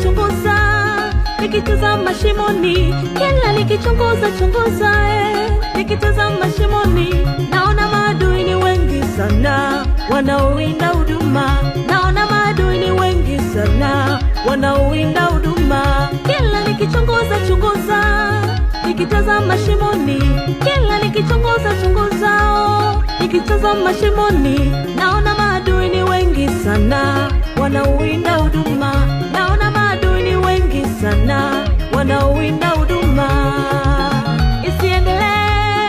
Chunguza, nikitazama shimoni, kila nikichunguza, nikitazama shimoni, naona maadui ni wengi sana wanaowinda huduma, naona maadui ni wengi sana wanaowinda huduma. Kila nikichunguza, nikitazama shimoni, kila nikichunguza, nikitazama shimoni, naona maadui ni wengi sana wanaowinda huduma, naona maadui ni wengi sana wanaowinda